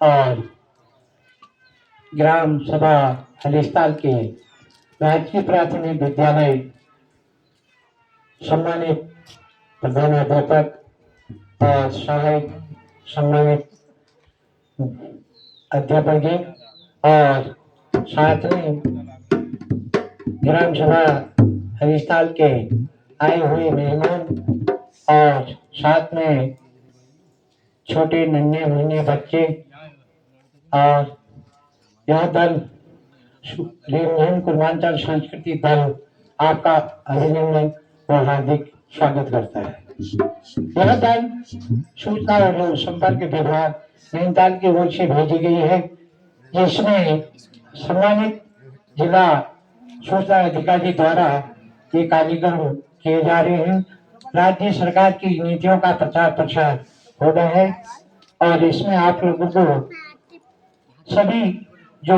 और ग्राम सभा हलिस्ताल के राजकीय प्राथमिक विद्यालय सम्मानित प्रधानाध्यापक और सहायक सम्मानित अध्यापक और साथ में ग्राम सभा हरिस्थाल के आए हुए मेहमान और साथ में छोटे नन्हे मुन्ने बच्चे और यह दल रेमझेम कुर्मांचल सांस्कृतिक दल आपका अभिनंदन और हार्दिक स्वागत करता है। यह दल सूचना और संपर्क विभाग नैनीताल की ओर से भेजी गई है, जिसमें सम्मानित जिला सूचना अधिकारी द्वारा ये कार्यक्रम किए जा रहे हैं। राज्य सरकार की नीतियों का प्रचार प्रसार हो रहा है और इसमें आप लोगों को सभी जो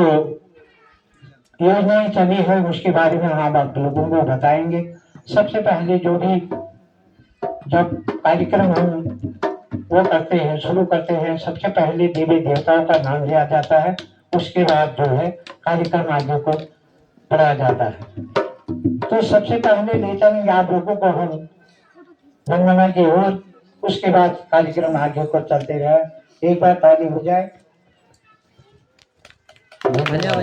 योजनाएं चली है उसके बारे में हम आप लोगों को बताएंगे। सबसे पहले जो भी जब कार्यक्रम हम वो करते हैं, शुरू करते हैं, सबसे पहले देवी देवताओं का नाम लिया जाता है, उसके बाद जो है कार्यक्रम आगे को बढ़ाया जाता है। तो सबसे पहले ले चलेंगे आप लोगों को हम रंगमंच की ओर, उसके बाद कार्यक्रम आगे को चलते रहे। एक बार ताली हो जाए। बजाओ।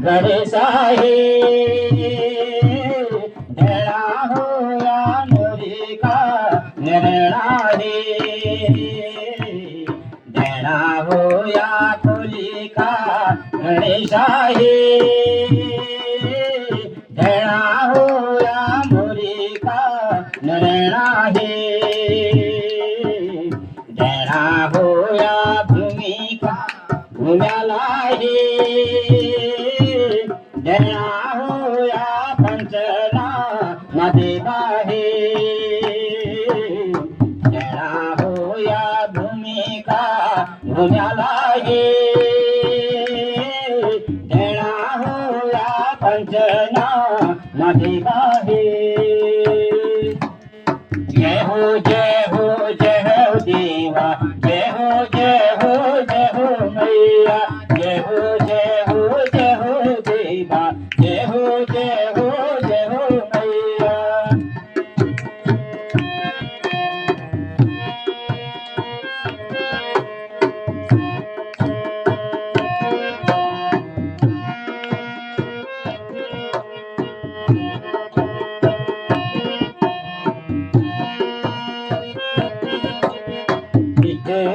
गणेश आहे ढेड़ा होया नोरी का निर्णा रे ढेड़ा होया कोली का गणेश आहे ढेड़ा होया मोरी का निर्णा रे ढेड़ा होया भूमि का घुम्याला ढेड़ा होया पंचना नदी बाहे ढेड़ा होया भूमि का घुम्याला ढेड़ा होया पंचना नदी बाहे। जय हो जय हो जय हो देवा, जय हो जय हो जय हो मैया, जय हो जय हो जय हो देवा, जय हो जय हो जय हो मैया।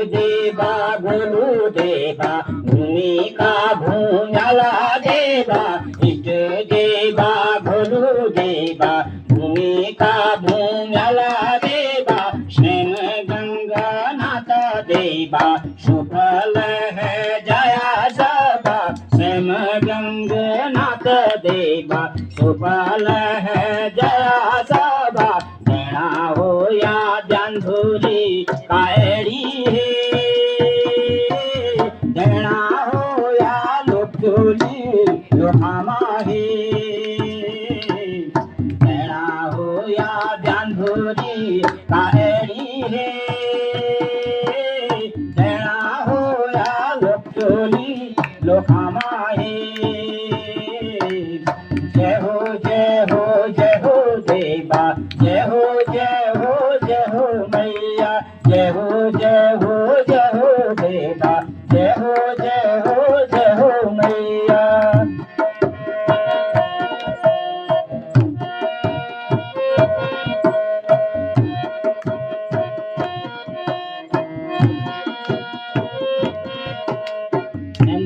देवा गुरु देवा भूमि का भूम्याला देवा, इष्ट देवा गुरु देवा भूमि का भूम्याला देवा, स्नेह गंगा नाथ देवा सुफल है जया सभा, स्नेह गंगा नाथ देवा सुफल है जया सभा। ढेड़ा होया ध्यानधुरी कायड़ी ढेड़ा होया लोकधुरी लोहामा ढेड़ा होया ध्यानधुरी कायड़ी जय हो मैया, जय हो जय हो जय हो देवा, जय हो जय हो जय हो मैया।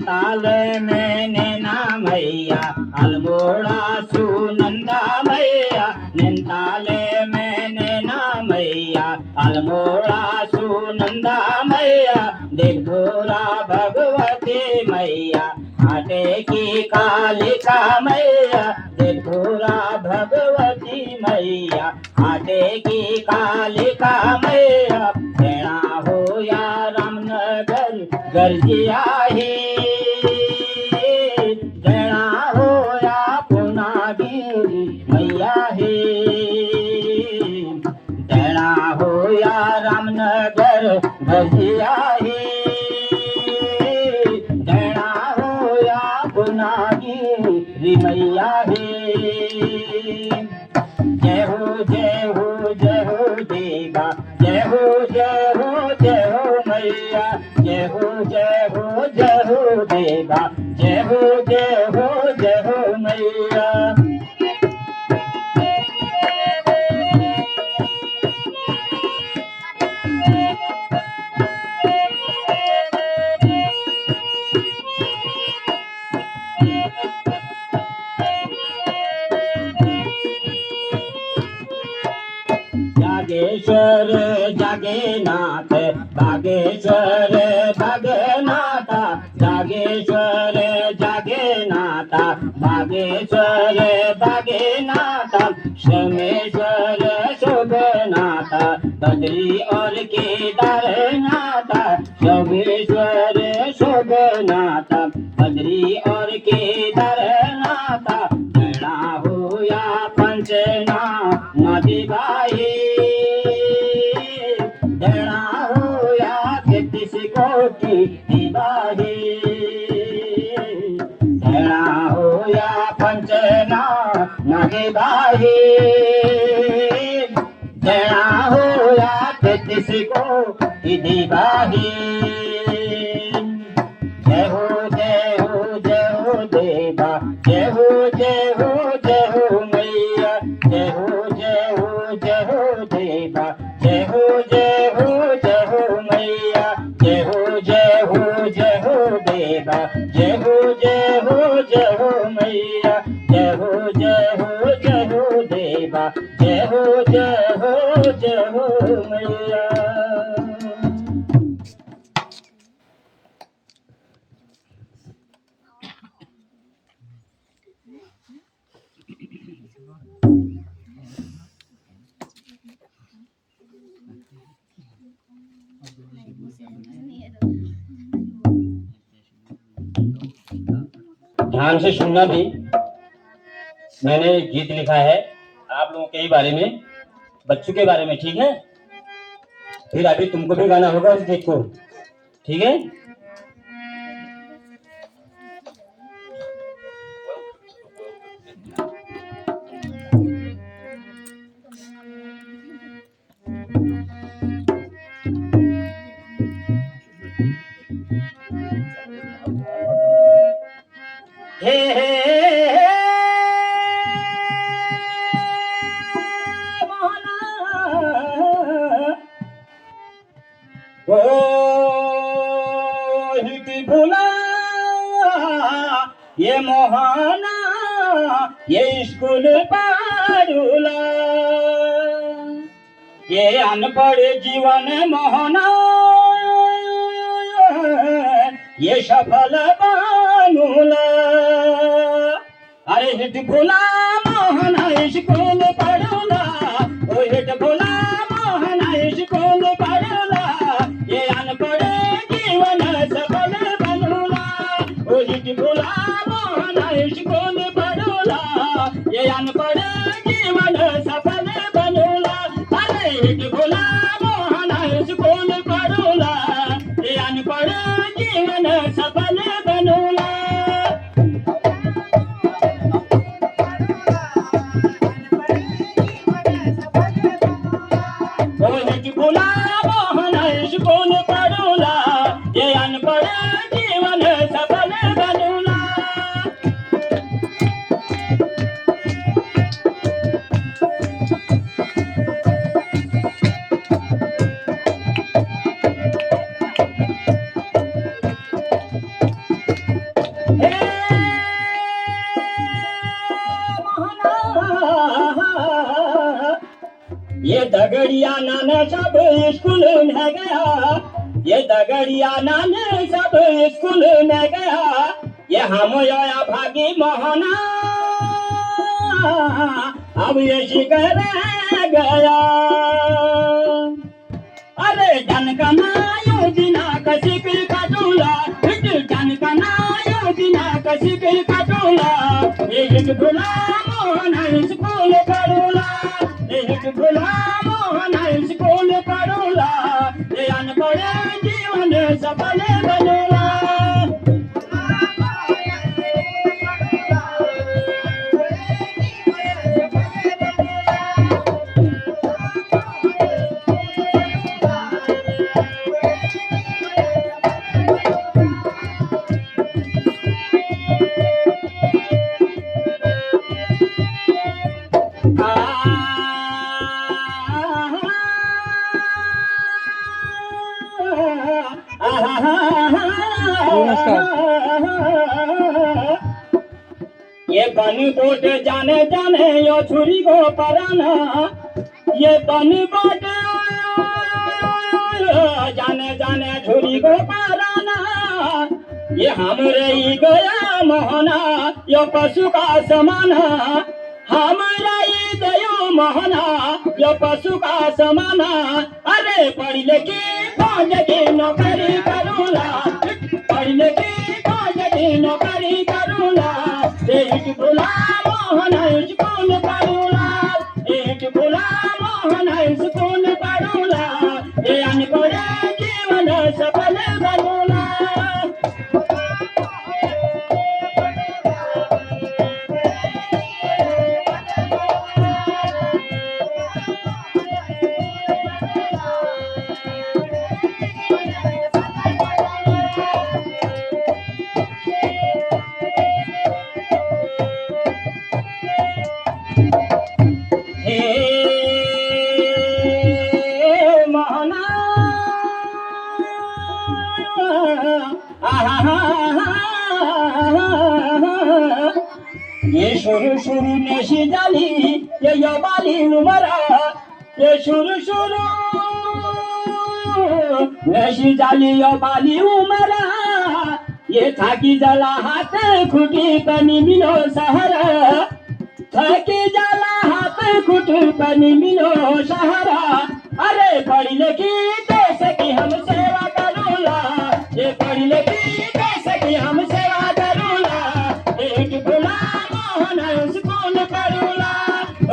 ताल में नैना मैया, अल्मोड़ा सुनंदा मैया, निंताले में नैना मैया, अल्मोड़ा सुनंदा मैया, दिग्धुरा भगवती मैया, आटे की कालिका मैया, दिग्धुरा भगवती मैया, आटे की कालिका मैया, तेरा हो या रामनगर गर्जिया ही, जड़ा हो या पुनागिरी मैया हे, जड़ा हो या रामनगर गर्जिया ही, जड़ा हो या पुनागिरी मैया हे। जय हो जय हो जय हो देवा, जय हो जय हो जय हो मैया, जय हो जय हो जय हो देवा, जय हो जय हो जय हो मैया। जागेश्वर जागेनाथ, बागेश्वर भगनाथा, जागेश्वर जागेनाथा, बागेश्वर भगनाथा, सोमेश्वर शोभनाथा, बद्री और केदारनाथा, सोमेश्वर शोभनाथा, बद्री और केदारनाथा, जड़ा हो या पंचना नदी भाई, जड़ा हो या 33 कोटि दिवाही, जड़ा हो या पंचना नदी भाई, जड़ा हो या 33 कोटि दिवाही। जय हो जय हो जय हो देवा, जय हो जय हो जय हो मैया, जय हो जय हो जय हो देवा, जय हो जय हो जय हो मैया, जय हो जय हो जय हो देवा, जय हो जय हो जय हो मैया, जय हो जय हो जय हो देवा, जय हो जय हो जय हो मैया। ध्यान से सुनना भी, मैंने गीत लिखा है आप लोगों के ही बारे में, बच्चों के बारे में, ठीक है। फिर अभी तुमको भी गाना होगा उस गीत को, ठीक है। हे भुला ये मोहना, ये स्कूल पारूला, ये अनपढ़ जीवन मोहना, ये सफल बानुला। अरे हिट भुला मोहना स्कूल पढ़ूला, ओ हिट भुला मोहना स्कूल पढ़ूला, ये अनपढ़ जीवन सफल बनूला, ओ हिट भुला मोहना स्कूल पढ़ूला, ये अनपढ़ जीवन सफल बनूला। अरे हिट भुला मोहना स्कूल पढ़ूला, ये अनपढ़ जीवन सफल बनूला। फुला मोहन शिकून पडूला ये अनपड जीवन सफल बनूला ये दगड़िया नाना सब स्कूल में गया ये दगड़िया नाना सब स्कूल में गया ये हम योया भागी मोहना अब ये शिकर गया अरे जनकना योजना कशिक कटूला जनकना योजना कशिक कटूला ये हिट भुला मोहन स्कूल पढ़ूला हिट भुला मोहन स्कूल पढ़ूला ये अनपढ़ जीवन सफल बनूला ये बनी बोट जाने जाने यो छुरी को पराना ये बनी बोट जाने जाने छुरी को पराना ये हमरे ही गया मोहना यो पशु का समाना हमारा ही गयो मोहना यो पशु का समाना अरे पढ़ लिखी फौज की नौकरी करूला पढ़ लिखी फौज की नौकरी करूला एक भुला मोहन स्कूल पढ़ूला एक भुला मोहन स्कूल पढ़ूला ये अनपढ़ जीवन सफल बनूला ये शुरू शुरू नशी जाली ये बाली उमरा ये शुरू शुरू नशी जाली यो बाली उमरा ये थाकी जला हाथ खुटी पनी मिलो सहारा थाकी जला हाथ खुटी पनी मिलो सहारा अरे पढ़ी लिखी देश की हम सेवा करूला ये पढ़ी लिखी देश की हम सेवा करूला एक भुला मोहन स्कूल पढ़ूला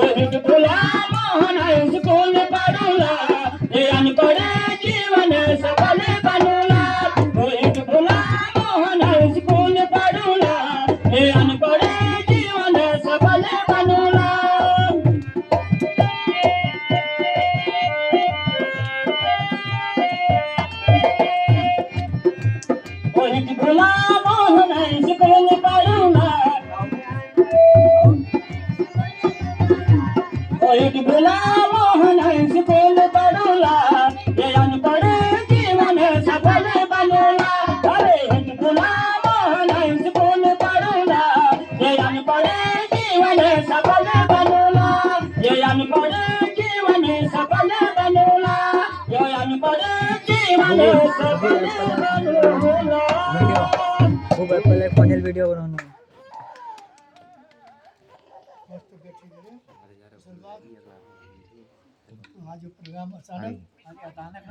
एक भुला मोहन स्कूल पढ़ूला ये अनपढ़ जीवन सफल बनूला एक भुला मोहन स्कूल पढ़ूला ये अनपढ़ जीवन सफल बनूला एक भुला मोहन स्कूल पढ़ूला एक भुला मोहन स्कूल पढ़ूला ये अनपढ़ जीवन सफल बनूला अरे एक भुला मोहन स्कूल पढ़ूला ये अनपढ़ जीवन सफल बनूला ये अनपढ़ जीवन सफल बनूला ये अनपढ़ जीवन सफल बनूला खूप पहिले फायनल व्हिडिओ बनवणं हा जो प्रोग्राम अचानक आणि अचानक